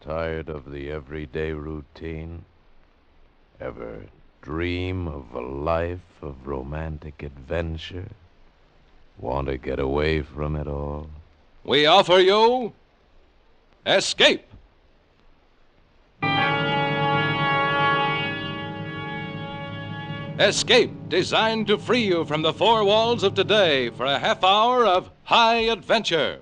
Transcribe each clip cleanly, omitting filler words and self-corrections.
Tired of the everyday routine? Ever dream of a life of romantic adventure? Want to get away from it all? We offer you Escape. Escape, designed to free you from the four walls of today for a half hour of high adventure.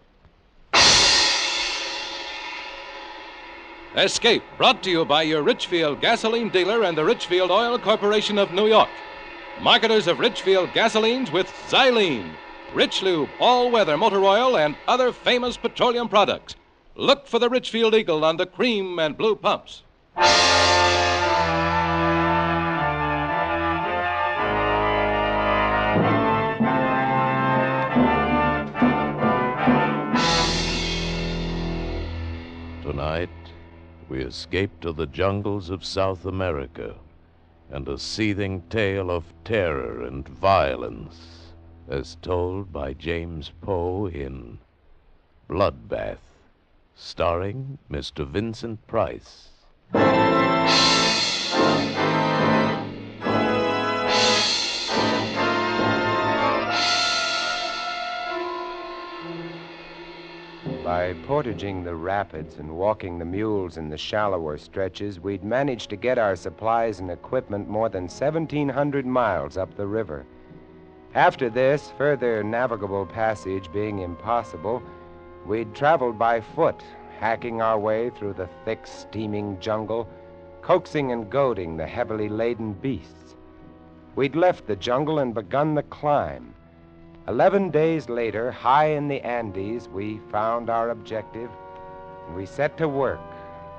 Escape, brought to you by your Richfield gasoline dealer and the Richfield Oil Corporation of New York. Marketers of Richfield gasolines with Xylene, Rich Lube, all-weather motor oil, and other famous petroleum products. Look for the Richfield Eagle on the cream and blue pumps. Tonight, we escape to the jungles of South America and a seething tale of terror and violence as told by James Poe in Bloodbath, starring Mr. Vincent Price. By portaging the rapids and walking the mules in the shallower stretches, we'd managed to get our supplies and equipment more than 1,700 miles up the river. After this, further navigable passage being impossible, we'd traveled by foot, hacking our way through the thick, steaming jungle, coaxing and goading the heavily laden beasts. We'd left the jungle and begun the climb. 11 days later, high in the Andes, we found our objective, and we set to work,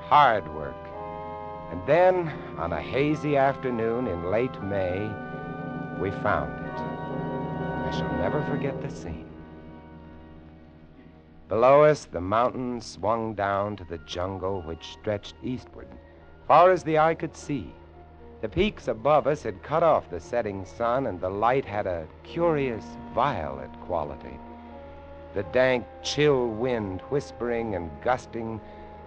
hard work. And then, on a hazy afternoon in late May, we found it. I shall never forget the scene. Below us, the mountains swung down to the jungle which stretched eastward, far as the eye could see. The peaks above us had cut off the setting sun, and the light had a curious violet quality. The dank, chill wind, whispering and gusting,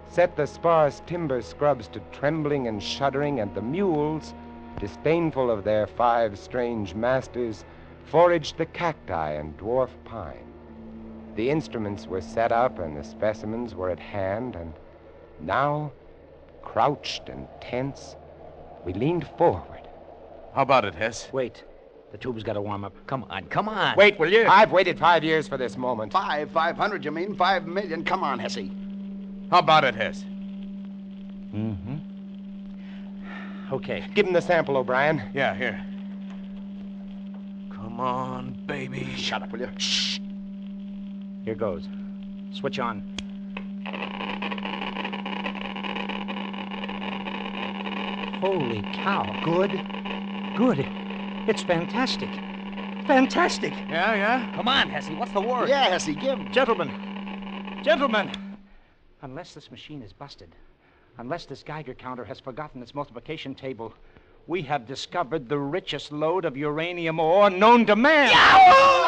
set the sparse timber scrubs to trembling and shuddering, and the mules, disdainful of their 5 strange masters, foraged the cacti and dwarf pine. The instruments were set up and the specimens were at hand, and now, crouched and tense, we leaned forward. How about it, Hess? Wait. The tube's got to warm up. Come on, come on. Wait, will you? I've waited 5 years for this moment. 500, you mean? 5 million. Come on, Hesse. How about it, Hess? Mm-hmm. Okay. Give him the sample, O'Brien. Yeah, here. Come on, baby. Shut up, will you? Shh. Here goes. Switch on. Holy cow. Good. Good. It's fantastic. Fantastic. Yeah, yeah? Come on, Hesse. What's the word? Yeah, Hesse, give. Gentlemen. Unless this machine is busted, unless this Geiger counter has forgotten its multiplication table, we have discovered the richest lode of uranium ore known to man. Yahoo!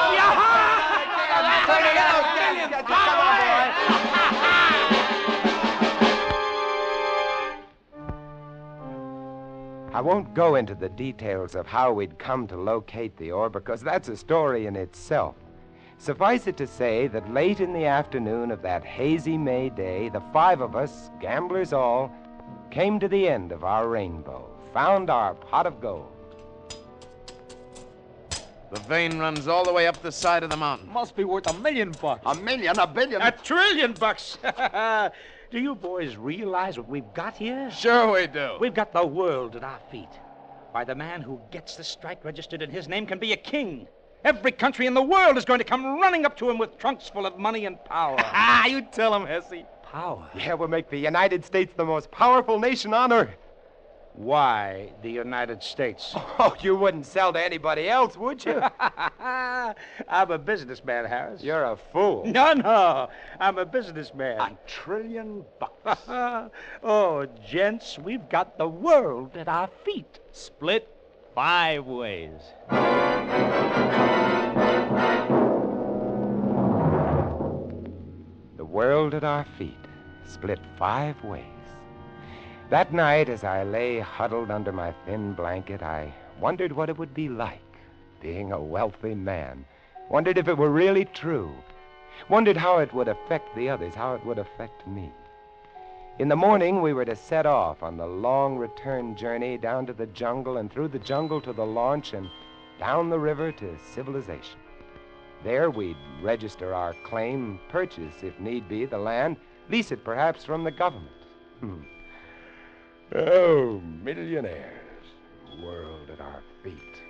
Turn it out! Come on, boy! I won't go into the details of how we'd come to locate the ore, because that's a story in itself. Suffice it to say that late in the afternoon of that hazy May day, the 5 of us, gamblers all, came to the end of our rainbow, found our pot of gold. The vein runs all the way up the side of the mountain. Must be worth $1 million. $1 million, $1 billion. $1 trillion. Do you boys realize what we've got here? Sure we do. We've got the world at our feet. Why, the man who gets the strike registered in his name can be a king. Every country in the world is going to come running up to him with trunks full of money and power. You tell him, Hesse. Power? Yeah, we'll make the United States the most powerful nation on earth. Why the United States? Oh, you wouldn't sell to anybody else, would you? I'm a businessman, Harris. You're a fool. No. I'm a businessman. $1 trillion. Oh, gents, we've got the world at our feet. Split 5 ways. The world at our feet. split 5 ways. That night, as I lay huddled under my thin blanket, I wondered what it would be like being a wealthy man. Wondered if it were really true. Wondered how it would affect the others, how it would affect me. In the morning, we were to set off on the long return journey down to the jungle and through the jungle to the launch and down the river to civilization. There we'd register our claim, purchase, if need be, the land, lease it perhaps from the government. Oh, millionaires, world at our feet.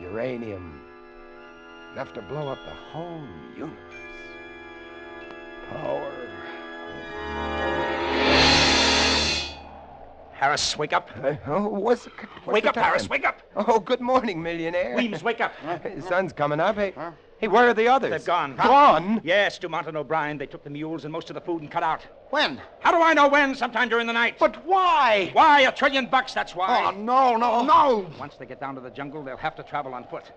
Uranium, enough to blow up the whole universe. Power. Harris, wake up. What's Wake the up, time? Harris, wake up. Oh, good morning, millionaire. Weems, wake up. The sun's coming up. Hey, where are the others? They've gone. Gone? Yes, Dumont and O'Brien. They took the mules and most of the food and cut out. When? How do I know when? Sometime during the night. But why? Why? $1 trillion, that's why. Oh, no. Once they get down to the jungle, they'll have to travel on foot.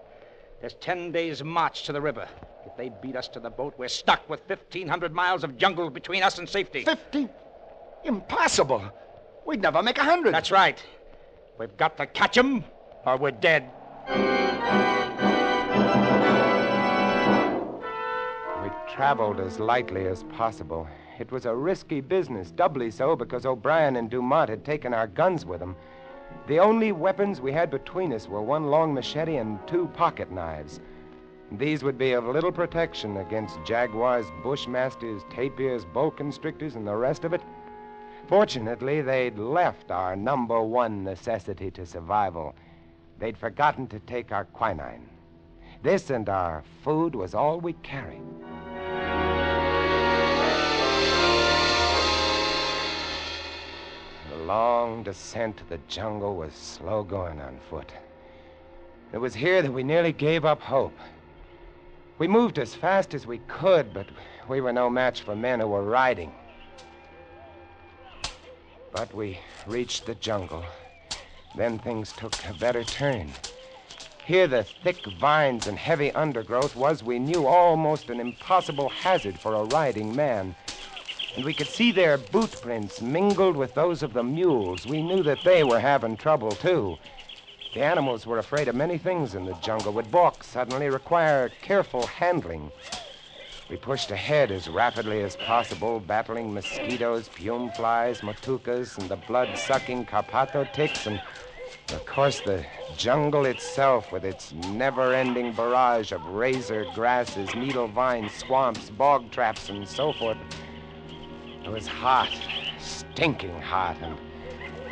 There's 10 days' march to the river. If they beat us to the boat, we're stuck with 1,500 miles of jungle between us and safety. 50? Impossible. We'd never make 100. That's right. We've got to catch 'em, or we're dead. We traveled as lightly as possible. It was a risky business, doubly so because O'Brien and Dumont had taken our guns with them. The only weapons we had between us were 1 long machete and 2 pocket knives. These would be of little protection against jaguars, bushmasters, tapirs, boa constrictors, and the rest of it. Fortunately, they'd left our number 1 necessity to survival. They'd forgotten to take our quinine. This and our food was all we carried. The long descent to the jungle was slow going on foot. It was here that we nearly gave up hope. We moved as fast as we could, but we were no match for men who were riding. But we reached the jungle. Then things took a better turn. Here the thick vines and heavy undergrowth was, we knew, almost an impossible hazard for a riding man. And we could see their boot prints mingled with those of the mules. We knew that they were having trouble, too. The animals were afraid of many things in the jungle, would balk suddenly, require careful handling. We pushed ahead as rapidly as possible, battling mosquitoes, pume flies, matucas, and the blood-sucking carpato ticks, and, of course, the jungle itself with its never-ending barrage of razor grasses, needle vines, swamps, bog traps, and so forth. It was hot, stinking hot, and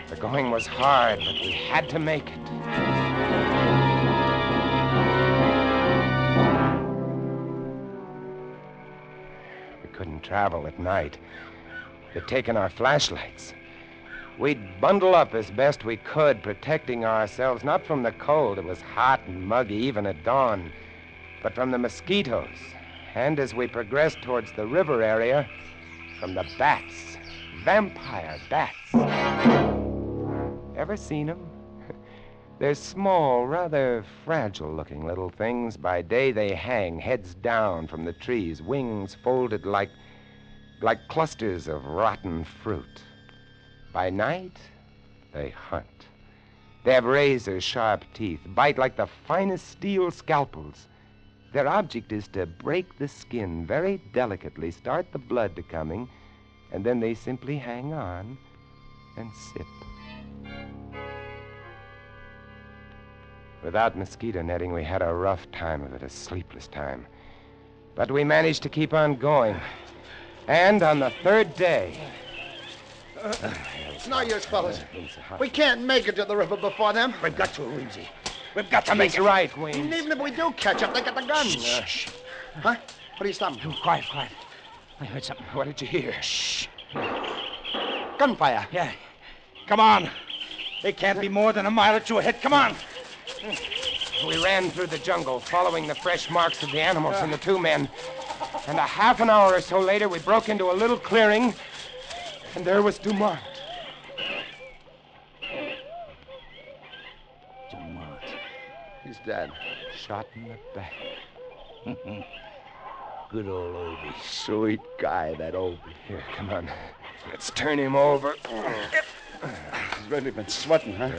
the going was hard, but we had to make it. We couldn't travel at night. They'd taken our flashlights. We'd bundle up as best we could, protecting ourselves not from the cold. It was hot and muggy even at dawn, but from the mosquitoes. And as we progressed towards the river area, from the bats. Vampire bats. Ever seen them? They're small, rather fragile-looking little things. By day, they hang, heads down from the trees, wings folded like clusters of rotten fruit. By night, they hunt. They have razor-sharp teeth, bite like the finest steel scalpels. Their object is to break the skin very delicately, start the blood to coming, and then they simply hang on and sit. Without mosquito netting, we had a rough time of it, a sleepless time. But we managed to keep on going. And on the 3rd day... It's no use, fellas. We can't make it to the river before them. We've got to, Weemsy. We've got to make He's it. right, And Weems. even if we do catch up, they got the guns. Shh. Huh? What are you stopping? Quiet. I heard something. What did you hear? Shh. Gunfire. Yeah. Come on. They can't be more than a mile or 2 ahead. Come on. We ran through the jungle, following the fresh marks of the animals and the 2 men. And a half an hour or so later, we broke into a little clearing, and there was Dumont. He's dead. Shot in the back. Good old Obie. Sweet guy, that Obie. Here, come on. Let's turn him over. He's really been sweating, huh?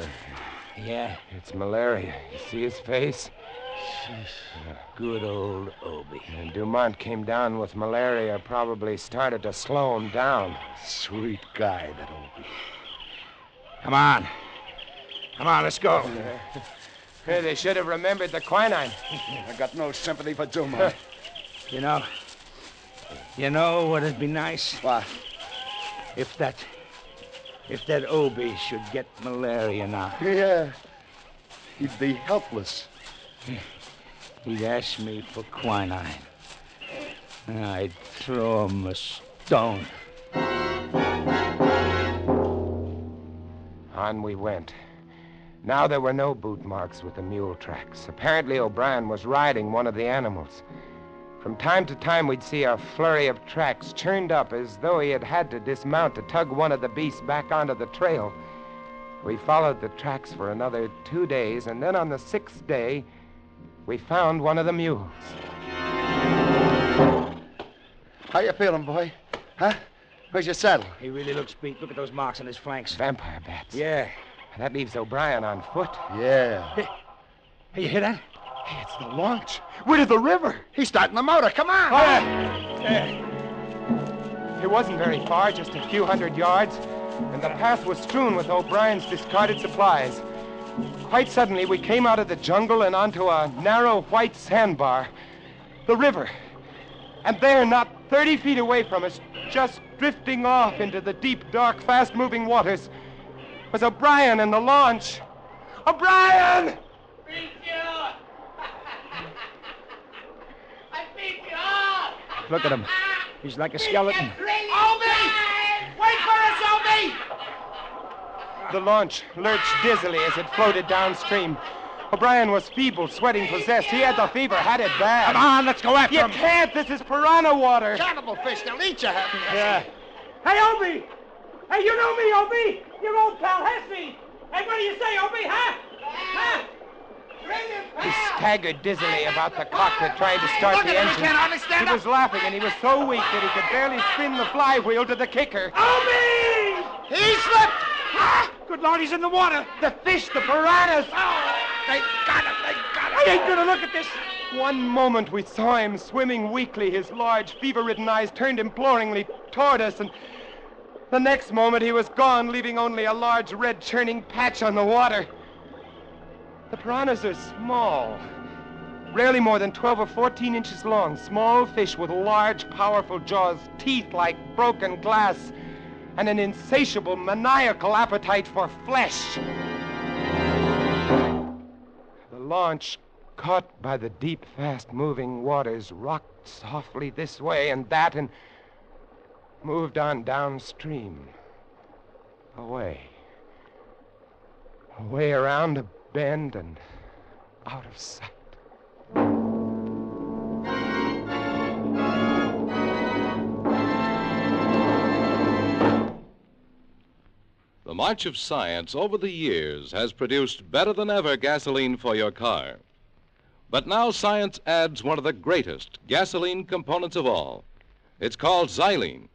Yeah, It's malaria. You see his face? good old Obie. And Dumont came down with malaria, probably started to slow him down. Sweet guy, that Obie. Come on. Come on, let's go. Hey, they should have remembered the quinine. I got no sympathy for Dumont. You know what'd be nice? What? If that Obie should get malaria now. Yeah. He'd be helpless. He'd ask me for quinine. I'd throw him a stone. On we went. Now there were no boot marks with the mule tracks. Apparently O'Brien was riding one of the animals. From time to time we'd see a flurry of tracks churned up as though he had to dismount to tug one of the beasts back onto the trail. We followed the tracks for another 2 days, and then on the 6th day, we found one of the mules. How you feeling, boy? Huh? Where's your saddle? He really looks beat. Look at those marks on his flanks. Vampire bats. Yeah. That leaves O'Brien on foot. Yeah. Hey, you hear that? Hey, it's the launch. We're to the river. He's starting the motor. Come on. It wasn't very far, just a few hundred yards, and the path was strewn with O'Brien's discarded supplies. Quite suddenly, we came out of the jungle and onto a narrow white sandbar. The river. And there, not 30 feet away from us, just drifting off into the deep, dark, fast-moving waters, was O'Brien and the launch. O'Brien! Beat you! I beat you up! Look at him. He's like a skeleton. Obie! Wait for us, Obie! The launch lurched dizzily as it floated downstream. O'Brien was feeble, sweating, possessed. He had the fever, had it bad. Come on, let's go after You him. can't. This is piranha water. Cannibal fish, they'll eat you, happy. Yeah. Hey, Obie! Hey, you know me, Obie! Your old pal Hesse! Hey, what do you say, Obie, huh? Huh? He staggered dizzily about the cockpit, trying to start the engine. He was laughing, and he was so weak that he could barely spin the flywheel to the kicker. Obie! He slipped. Good Lord, he's in the water. The fish, the piranhas. They got him. They got him. I ain't gonna look at this. One moment we saw him swimming weakly, his large, fever-ridden eyes turned imploringly toward us, and the next moment he was gone, leaving only a large red churning patch on the water. The piranhas are small, rarely more than 12 or 14 inches long, small fish with large, powerful jaws, teeth like broken glass, and an insatiable, maniacal appetite for flesh. The launch, caught by the deep, fast-moving waters, rocked softly this way and that and moved on downstream. Away. Away around a bend and out of sight. The march of science over the years has produced better than ever gasoline for your car. But now science adds one of the greatest gasoline components of all. It's called xylene.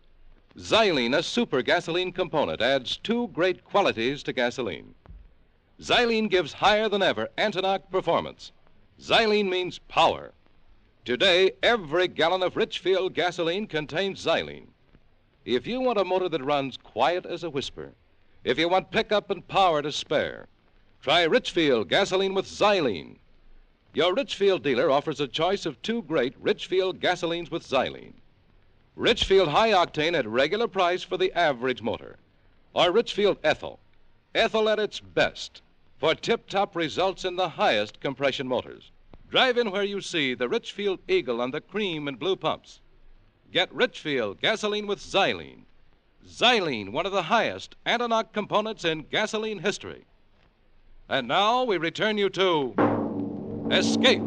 Xylene, a super gasoline component, adds two great qualities to gasoline. Xylene gives higher than ever anti-knock performance. Xylene means power. Today, every gallon of Richfield gasoline contains xylene. If you want a motor that runs quiet as a whisper, if you want pickup and power to spare, try Richfield gasoline with xylene. Your Richfield dealer offers a choice of two great Richfield gasolines with xylene. Richfield High Octane at regular price for the average motor, or Richfield Ethyl. Ethyl at its best for tip-top results in the highest compression motors. Drive in where you see the Richfield Eagle and the cream and blue pumps. Get Richfield gasoline with xylene. Xylene, one of the highest anti-knock components in gasoline history. And now we return you to Escape,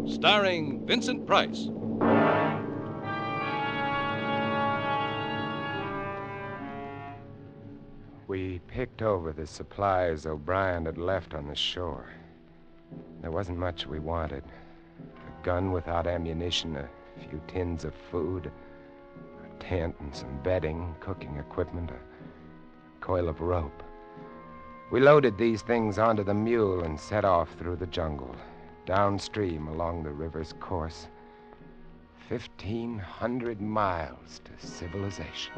starring Vincent Price. We picked over the supplies O'Brien had left on the shore. There wasn't much we wanted. A gun without ammunition, a A few tins of food, a tent and some bedding, cooking equipment, a coil of rope. We loaded these things onto the mule and set off through the jungle, downstream along the river's course. 1,500 miles to civilization.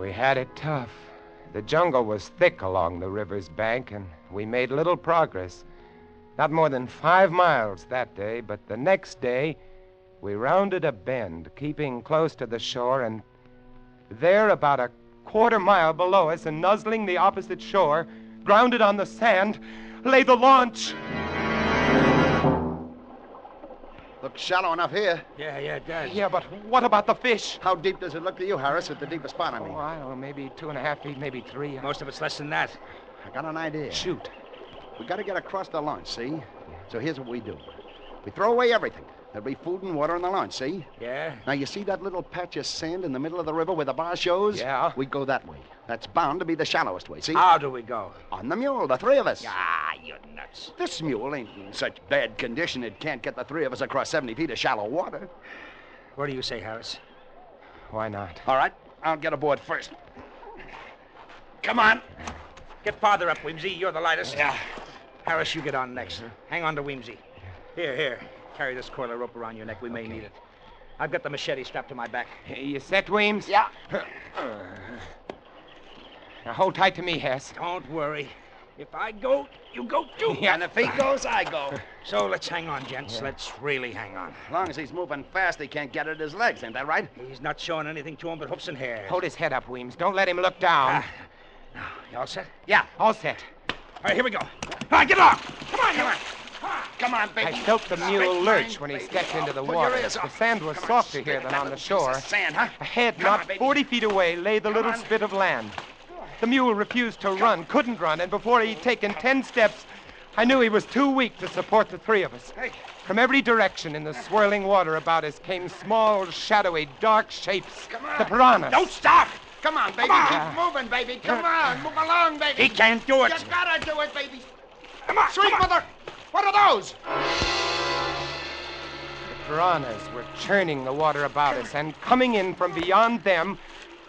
We had it tough. The jungle was thick along the river's bank, and we made little progress. Not more than 5 miles that day, but the next day, we rounded a bend, keeping close to the shore, and there, about a quarter-mile below us and nuzzling the opposite shore, grounded on the sand, lay the launch. Looks shallow enough here. Yeah, it does. Yeah, but what about the fish? How deep does it look to you, Harris, at the deepest spot, I mean? Oh, I don't know, maybe 2.5 feet, maybe 3. Most of it's less than that. I got an idea. Shoot. We got to get across the launch, see? So here's what we do. We throw away everything. There'll be food and water in the launch, see? Yeah? Now, you see that little patch of sand in the middle of the river where the bar shows? Yeah. We go that way. That's bound to be the shallowest way, see? How do we go? On the mule, the three of us. Ah, you're nuts. This mule ain't in such bad condition it can't get the three of us across 70 feet of shallow water. What do you say, Harris? Why not? All right, I'll get aboard first. Come on. Get farther up, Weemsy. You're the lightest. Yeah. Harris, you get on next. Hang on to Weemsy. Here. Carry this coil of rope around your neck. We may need it. I've got the machete strapped to my back. You set, Weems? Yeah. Now hold tight to me, Hess. Don't worry. If I go, you go too. Yeah, and if he goes, I go. So let's hang on, gents. Yeah. Let's really hang on. As long as he's moving fast, he can't get at his legs. Ain't that right? He's not showing anything to him but hoofs and hair. Hold his head up, Weems. Don't let him look down. Now, you all set? Yeah. All set. All right, here we go. All right, get along. Come on. Come on, baby. I felt the mule lurch when he stepped into the water. The sand was softer here than on the shore. Sand, huh? Ahead, not 40 feet away, lay the little spit of land. The mule refused to run, couldn't run, and before he'd taken 10 steps, I knew he was too weak to support the three of us. From every direction in the swirling water about us came small, shadowy, dark shapes. The piranhas. Don't stop. Come on, baby. Come Keep moving, baby. Come on. Move along, baby. He can't do it. You gotta do it, baby. Come on. Sweet mother. What are those? The piranhas were churning the water about us, and coming in from beyond them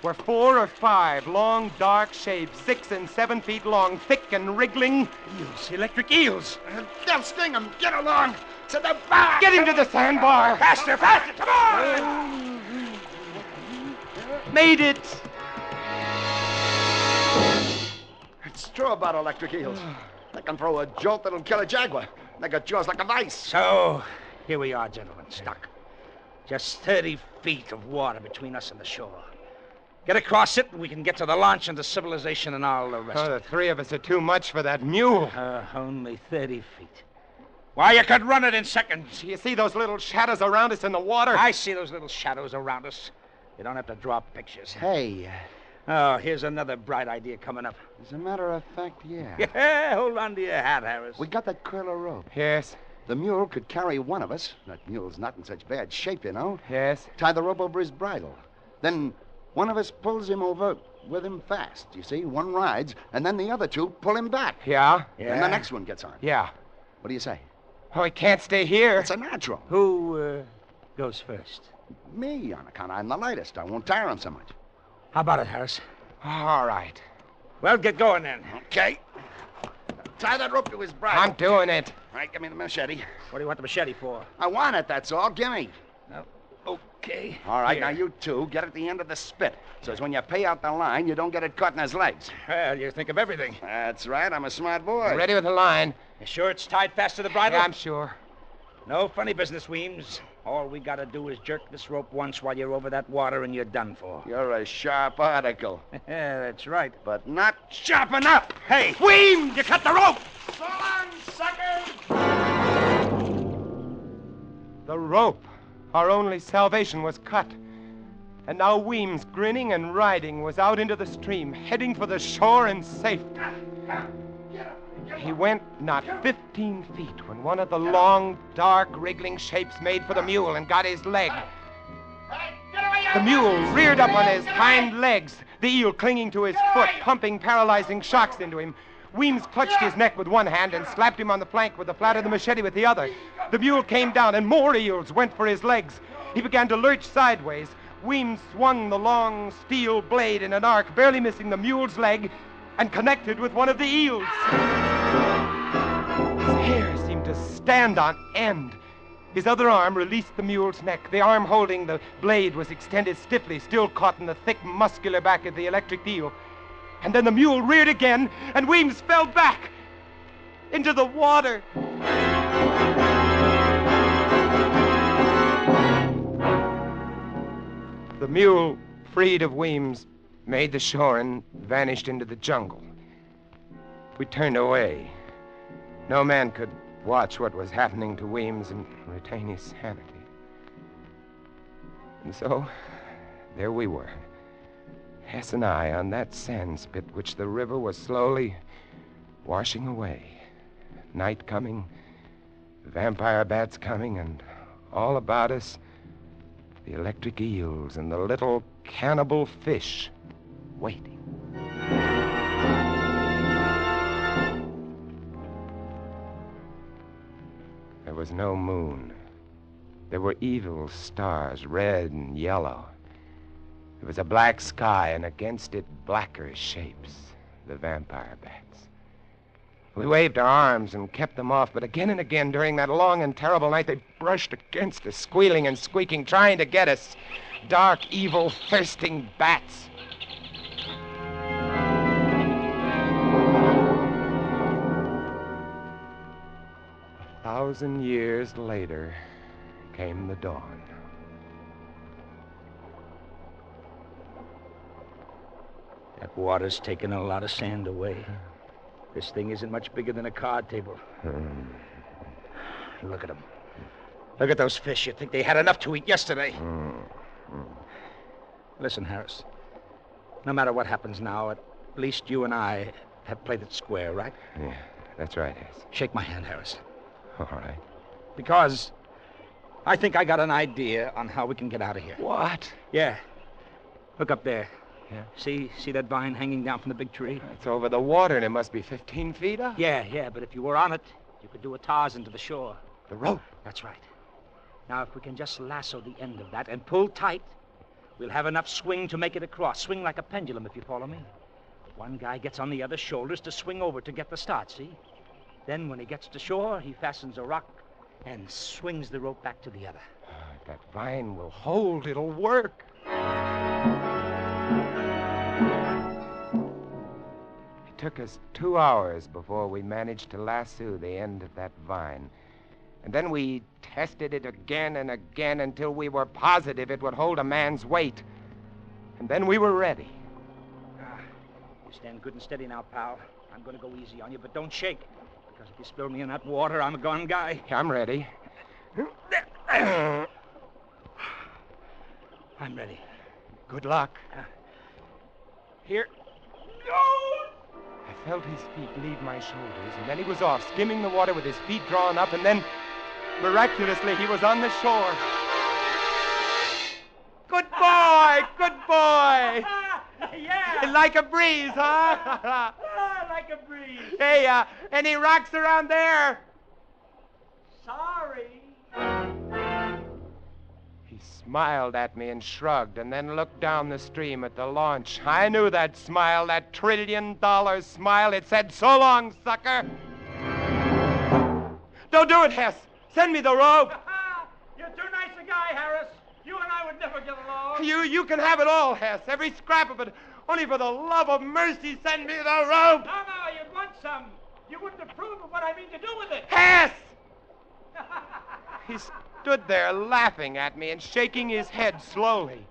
were 4 or 5 long, dark shapes, 6 and 7 feet long, thick and wriggling. Eels, electric eels. They'll sting him. Get along. To the bar. Get him to the sandbar. Faster. Come on. Made it. It's true about electric eels. They can throw a jolt that'll kill a jaguar. They got jaws like a vice. So, here we are, gentlemen, stuck. Just 30 feet of water between us and the shore. Get across it, and we can get to the launch and to civilization and all the rest Oh, of the it. 3 of us are too much for that mule. Only 30 feet. Why, you could run it in seconds. You see those little shadows around us in the water? I see those little shadows around us. You don't have to draw pictures. Hey, Oh, here's another bright idea coming up. as a matter of fact, yeah. Yeah, hold on to your hat, Harris. We got that coil of rope. Yes, The mule could carry one of us. That mule's not in such bad shape, you know. yes. Tie the rope over his bridle. Then one of us pulls him over with him fast, you see. One rides, and then the other 2 pull him back. Yeah? And the next one gets on. Yeah. What do you say? Oh, he can't stay here. It's a natural. Who goes first? Me, on account I'm the lightest. I won't tire him so much. How about it, Harris? All right. Well, get going then. Okay. Tie that rope to his bridle. I'm doing it. All right, give me the machete. What do you want the machete for? I want it, that's all. Give me. Okay. All right, Here. now you 2 get at the end of the spit. So as when you pay out the line, you don't get it caught in his legs. Well, you think of everything. That's right. I'm a smart boy. Ready with the line. You sure it's tied fast to the bridle? Yeah, I'm sure. No funny business, Weems. All we gotta do is jerk this rope once while you're over that water and you're done for. You're a sharp article, Yeah, that's right. but not sharp enough. Hey, Weems, you cut the rope! So long, sucker! The rope. Our only salvation was cut. And now Weems, grinning and riding, was out into the stream, heading for the shore and safe. He went not 15 feet when one of the long, dark, wriggling shapes made for the mule and got his leg. The mule reared up on his hind legs, the eel clinging to his foot, pumping paralyzing shocks into him. Weems clutched his neck with one hand and slapped him on the flank with the flat of the machete with the other. The mule came down, and more eels went for his legs. He began to lurch sideways. Weems swung the long steel blade in an arc, barely missing the mule's leg, and connected with one of the eels. His hair seemed to stand on end. His other arm released the mule's neck. The arm holding the blade was extended stiffly, still caught in the thick, muscular back of the electric eel. And then the mule reared again, and Weems fell back into the water. The mule, freed of Weems, made the shore and vanished into the jungle. We turned away. No man could watch what was happening to Weems and retain his sanity. And so, there we were, Hess and I, on that sand spit which the river was slowly washing away. Night coming, vampire bats coming, and all about us, the electric eels and the little cannibal fish waiting. There was no moon. There were evil stars, red and yellow. There was a black sky, and against it blacker shapes, the vampire bats. We waved our arms and kept them off, but again and again during that long and terrible night, they brushed against us, squealing and squeaking, trying to get us. Dark, evil, thirsting bats. A 1,000 years later came the dawn. That water's taken a lot of sand away. This thing isn't much bigger than a card table. Look at them. Look at those fish. You'd think they had enough to eat yesterday. Listen, Harris. No matter what happens now, at least you and I have played it square, right? Yeah, that's right, Hess. Shake my hand, Harris. All right. Because I think I got an idea on how we can get out of here. What? Yeah. Look up there. Yeah? See that vine hanging down from the big tree? It's over the water, and it must be 15 feet up. Yeah, but if you were on it, you could do a Tarzan to the shore. The rope. That's right. Now, if we can just lasso the end of that and pull tight, we'll have enough swing to make it across. Swing like a pendulum, if you follow me. One guy gets on the other shoulders to swing over to get the start, see? Then when he gets to shore, he fastens a rock and swings the rope back to the other. If that vine will hold, it'll work. It took us 2 hours before we managed to lasso the end of that vine. And then we tested it again and again until we were positive it would hold a man's weight. And then we were ready. You stand good and steady now, pal. I'm going to go easy on you, but don't shake. Because if you spill me in that water, I'm a gone guy. I'm ready. I'm ready. Good luck. Here. I felt his feet leave my shoulders, and then he was off, skimming the water with his feet drawn up, and then, miraculously, he was on the shore. Good boy! Good boy! Yeah. Like a breeze, huh? Like a breeze. Hey, any rocks around there? Sorry. He smiled at me and shrugged, and then looked down the stream at the launch. I knew that smile, that $1 trillion smile. It said, "So long, sucker." Don't do it, Hess. Send me the rope. You're too nice a guy, Harris. You and I would never get along. You can have it all, Hess. Every scrap of it. Only for the love of mercy, send me the rope. No, you'd want some. You wouldn't approve of what I mean to do with it. Hess! He stood there laughing at me and shaking his head slowly.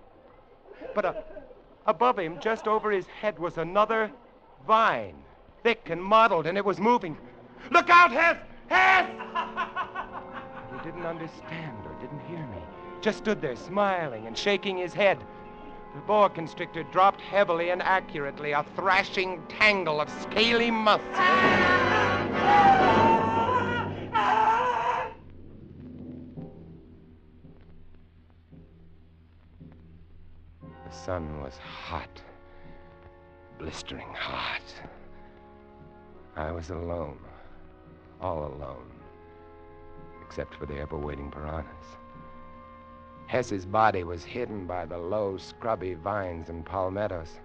But above him, just over his head, was another vine, thick and mottled, and it was moving. Look out, Hess! Hess! He didn't understand or didn't hear me. Just stood there smiling and shaking his head. The boa constrictor dropped heavily and accurately, a thrashing tangle of scaly muscles. The sun was hot, blistering hot. I was alone. All alone. Except for the ever-waiting piranhas. Hess's body was hidden by the low, scrubby vines and palmettos.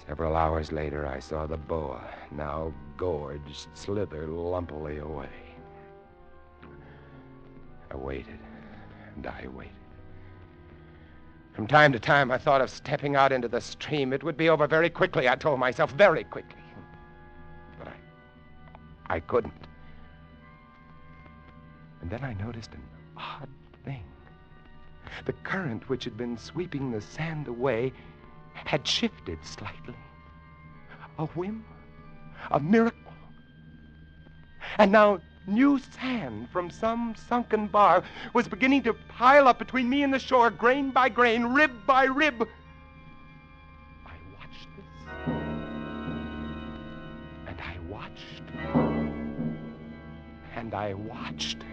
Several hours later, I saw the boa, now gorged, slither lumpily away. I waited, and I waited. From time to time, I thought of stepping out into the stream. It would be over very quickly, I told myself, very quickly. But I couldn't. And then I noticed an odd thing. The current which had been sweeping the sand away had shifted slightly. A whim, a miracle. And now new sand from some sunken bar was beginning to pile up between me and the shore, grain by grain, rib by rib. I watched this. And I watched. And I watched.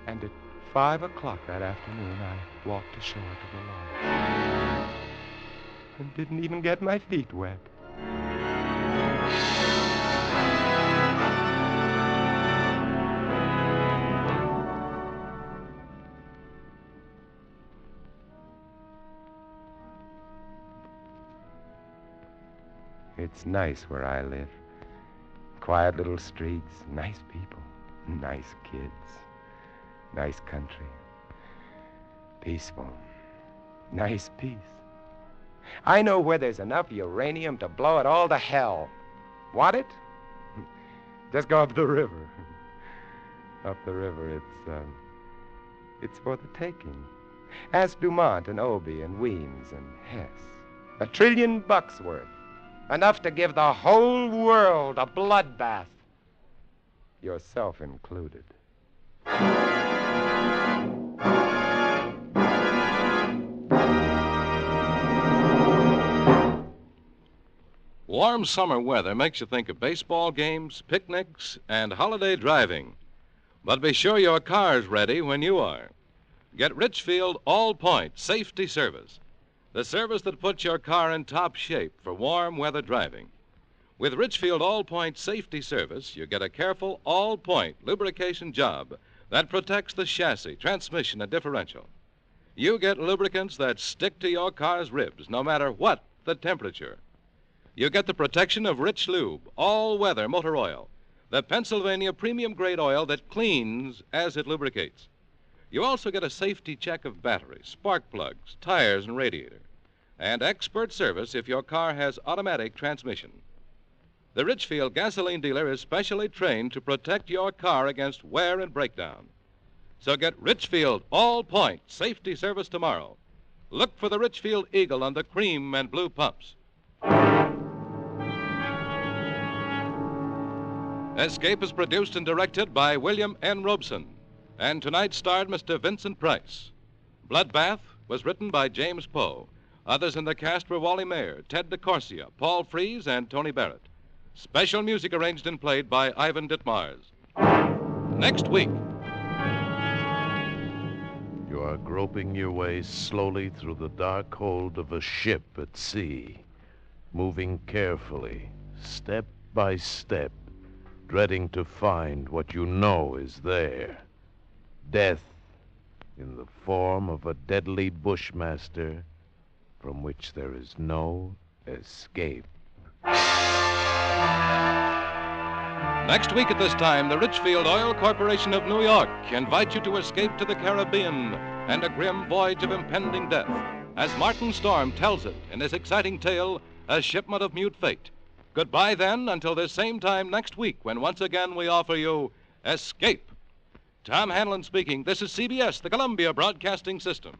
And at 5 o'clock that afternoon, I walked ashore to the lawn. And didn't even get my feet wet. It's nice where I live. Quiet little streets, nice people, nice kids, nice country. Peaceful, nice peace. I know where there's enough uranium to blow it all to hell. Want it? Just go up the river. Up the river, it's for the taking. Ask Dumont and Obie and Weems and Hess. $1 trillion worth. Enough to give the whole world a bloodbath. Yourself included. Warm summer weather makes you think of baseball games, picnics, and holiday driving. But be sure your car's ready when you are. Get Richfield All-Point Safety Service, the service that puts your car in top shape for warm weather driving. With Richfield All-Point Safety Service, you get a careful all-point lubrication job that protects the chassis, transmission, and differential. You get lubricants that stick to your car's ribs no matter what the temperature. You get the protection of Rich Lube, all-weather motor oil, the Pennsylvania premium-grade oil that cleans as it lubricates. You also get a safety check of batteries, spark plugs, tires, and radiator, and expert service if your car has automatic transmission. The Richfield gasoline dealer is specially trained to protect your car against wear and breakdown. So get Richfield All-Point Safety Service tomorrow. Look for the Richfield Eagle on the cream and blue pumps. Escape is produced and directed by William N. Robeson, and tonight starred Mr. Vincent Price. Bloodbath was written by James Poe. Others in the cast were Wally Mayer, Ted DeCorsia, Paul Frees, and Tony Barrett. Special music arranged and played by Ivan Ditmars. Next week. You are groping your way slowly through the dark hold of a ship at sea, moving carefully, step by step, dreading to find what you know is there. Death in the form of a deadly bushmaster from which there is no escape. Next week at this time, the Richfield Oil Corporation of New York invite you to escape to the Caribbean and a grim voyage of impending death, as Martin Storm tells it in his exciting tale, A Shipment of Mute Fate. Goodbye, then, until this same time next week, when once again we offer you Escape. Tom Hanlon speaking. This is CBS, the Columbia Broadcasting System.